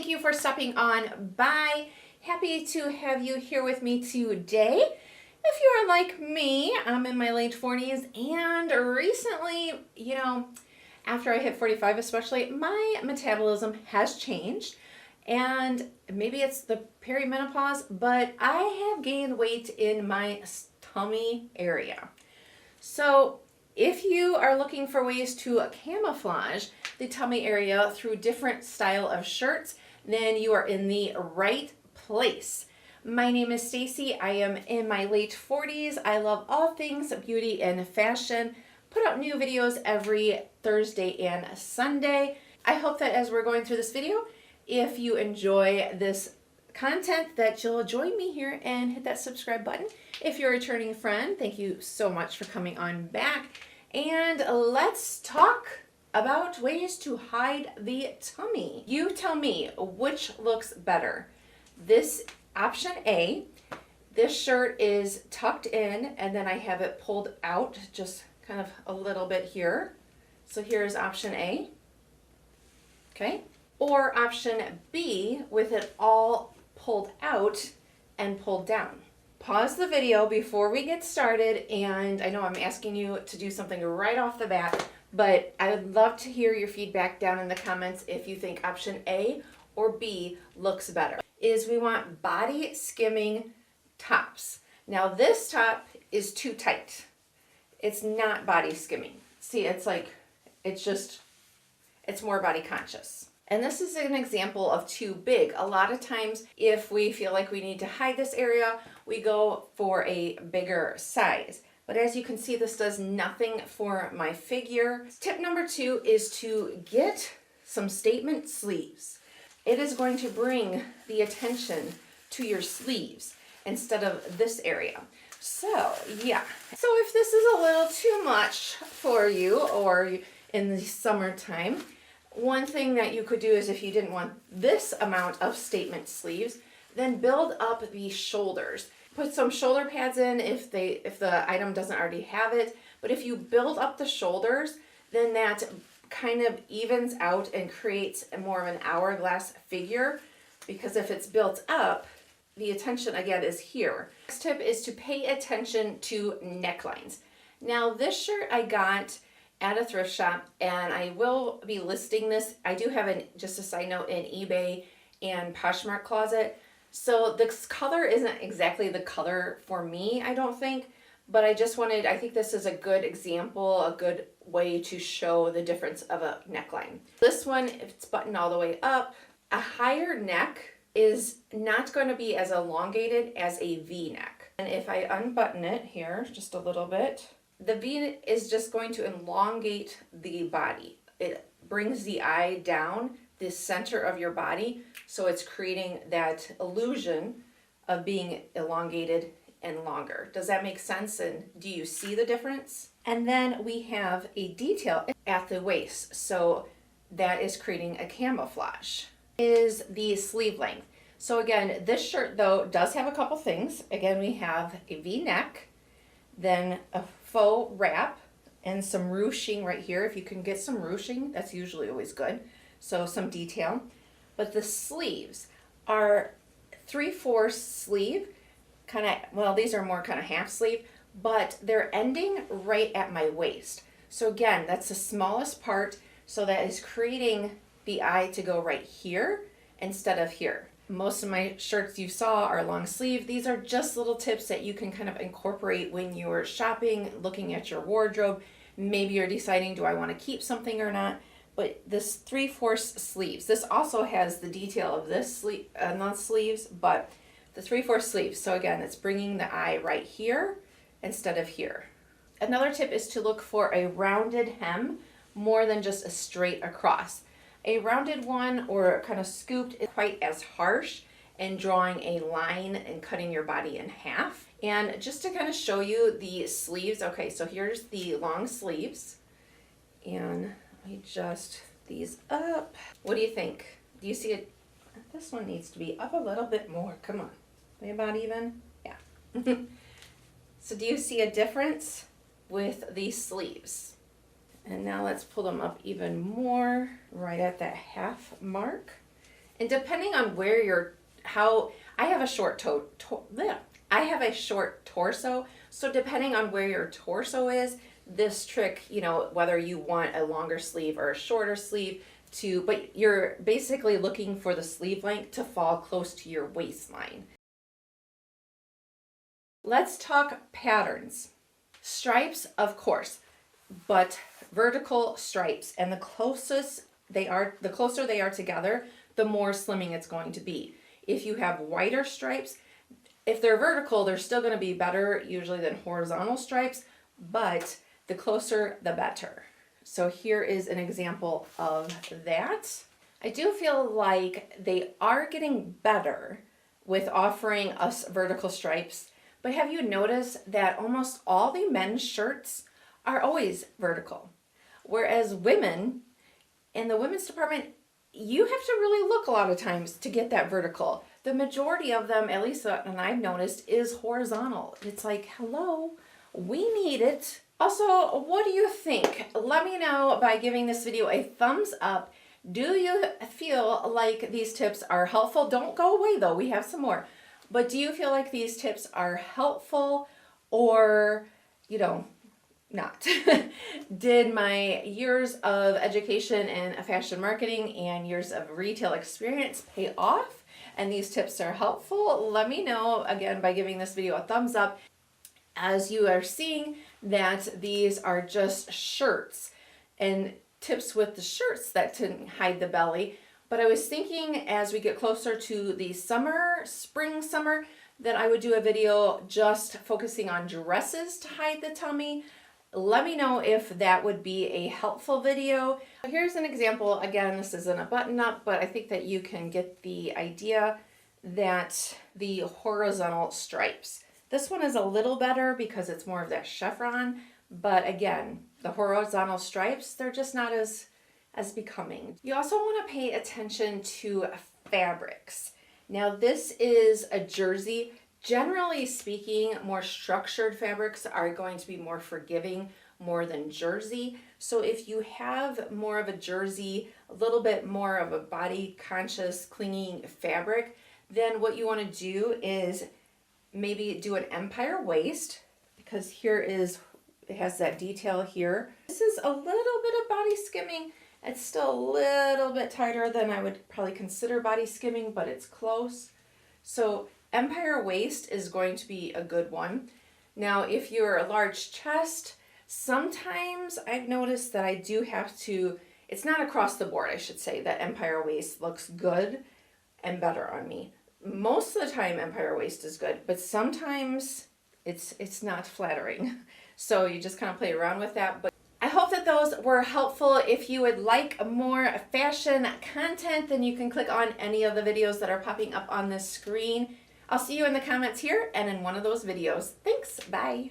thank you for stopping on by. Happy to have you here with me today. If you are like me, I'm in my late 40s, and recently, after I hit 45 especially, my metabolism has changed. And maybe it's the perimenopause, but I have gained weight in my tummy area. So if you are looking for ways to camouflage the tummy area through different style of shirts, then you are in the right place. My name is Staci. I am in my late 40s. I love all things beauty and fashion. Put out new videos every Thursday and Sunday. I hope that as we're going through this video, if you enjoy this content, that you'll join me here and hit that subscribe button. If you're a returning friend, thank you so much for coming on back. And let's talk about ways to hide the tummy. You tell me which looks better. This option A, this shirt is tucked in and then I have it pulled out just kind of a little bit here. So here's option A. Okay. Or option B with it all pulled out and pulled down. Pause the video before we get started, and I know I'm asking you to do something right off the bat, but I would love to hear your feedback down in the comments if you think option A or B looks better. We want body skimming tops. Now this top is too tight. It's not body skimming. See, it's more body conscious. And this is an example of too big. A lot of times, if we feel like we need to hide this area, we go for a bigger size. But as you can see, this does nothing for my figure. Tip number 2 is to get some statement sleeves. It is going to bring the attention to your sleeves instead of this area. So, yeah. So if this is a little too much for you or in the summertime, one thing that you could do is, if you didn't want this amount of statement sleeves, then build up the shoulders. Put some shoulder pads in if the item doesn't already have it. But if you build up the shoulders, then that kind of evens out and creates more of an hourglass figure, because if it's built up, the attention again is here. Next tip is to pay attention to necklines. Now this shirt I got at a thrift shop, and I will be listing this. I do have just a side note, in eBay and Poshmark Closet. So this color isn't exactly the color for me, I don't think, but I think this is a good example, a good way to show the difference of a neckline. This one, if it's buttoned all the way up, a higher neck is not going to be as elongated as a V neck. And if I unbutton it here just a little bit, the V is just going to elongate the body. It brings the eye down the center of your body, so it's creating that illusion of being elongated and longer. Does that make sense? And do you see the difference? And then we have a detail at the waist, so that is creating a camouflage. Is the sleeve length. So again, this shirt though does have a couple things. Again, we have a V neck, then a faux wrap, and some ruching right here. If you can get some ruching, that's usually always good. So some detail. But the sleeves are 3/4 sleeve, these are more kind of half sleeve, but they're ending right at my waist. So again, that's the smallest part, so that is creating the eye to go right here instead of here. Most of my shirts you saw are long sleeve. These are just little tips that you can kind of incorporate when you're shopping, looking at your wardrobe. Maybe you're deciding, do I want to keep something or not? But this 3/4 sleeves, this also has the detail of this sleeve and the sleeves, but the 3/4 sleeves. So again, it's bringing the eye right here instead of here. Another tip is to look for a rounded hem more than just a straight across. A rounded one or kind of scooped is quite as harsh in drawing a line and cutting your body in half. And just to kind of show you the sleeves, okay, so here's the long sleeves, and let me adjust these up. What do you think? Do you see it? This one needs to be up a little bit more. Come on. Maybe about even? Yeah. So do you see a difference with these sleeves? And now let's pull them up even more, right at that half mark. And depending on where you're, I have a short I have a short torso. So depending on where your torso is, this trick, you know, whether you want a longer sleeve or a shorter sleeve but you're basically looking for the sleeve length to fall close to your waistline. Let's talk patterns. Stripes, of course, but vertical stripes, and the closer they are together, the more slimming it's going to be. If you have wider stripes, if they're vertical, they're still going to be better usually than horizontal stripes, but the closer the better. So here is an example of that. I do feel like they are getting better with offering us vertical stripes, but have you noticed that almost all the men's shirts are always vertical? Whereas women, in the women's department, you have to really look a lot of times to get that vertical. The majority of them, at least that I've noticed, is horizontal. It's like, hello, we need it. Also, what do you think? Let me know by giving this video a thumbs up. Do you feel like these tips are helpful? Don't go away though, we have some more. But do you feel like these tips are helpful, or, you know, not? Did my years of education in fashion marketing and years of retail experience pay off and these tips are helpful? Let me know again by giving this video a thumbs up. As you are seeing that these are just shirts and tips with the shirts that can hide the belly. But I was thinking as we get closer to the spring, summer, that I would do a video just focusing on dresses to hide the tummy. Let me know if that would be a helpful video. Here's an example. Again, this isn't a button up, but I think that you can get the idea that the horizontal stripes. This one is a little better because it's more of that chevron, but again, the horizontal stripes, they're just not as becoming. You also want to pay attention to fabrics. Now this is a jersey. Generally speaking, more structured fabrics are going to be more forgiving more than jersey. So if you have more of a jersey, a little bit more of a body conscious clinging fabric, then what you want to do is maybe do an empire waist, because it has that detail here. This is a little bit of body skimming. It's still a little bit tighter than I would probably consider body skimming, but it's close. So empire waist is going to be a good one. Now, if you're a large chest, sometimes I've noticed that I do have to, it's not across the board, I should say, that empire waist looks good and better on me. Most of the time empire waist is good, but sometimes it's not flattering. So you just kind of play around with that. But I hope that those were helpful. If you would like more fashion content, then you can click on any of the videos that are popping up on this screen. I'll see you in the comments here and in one of those videos. Thanks, bye.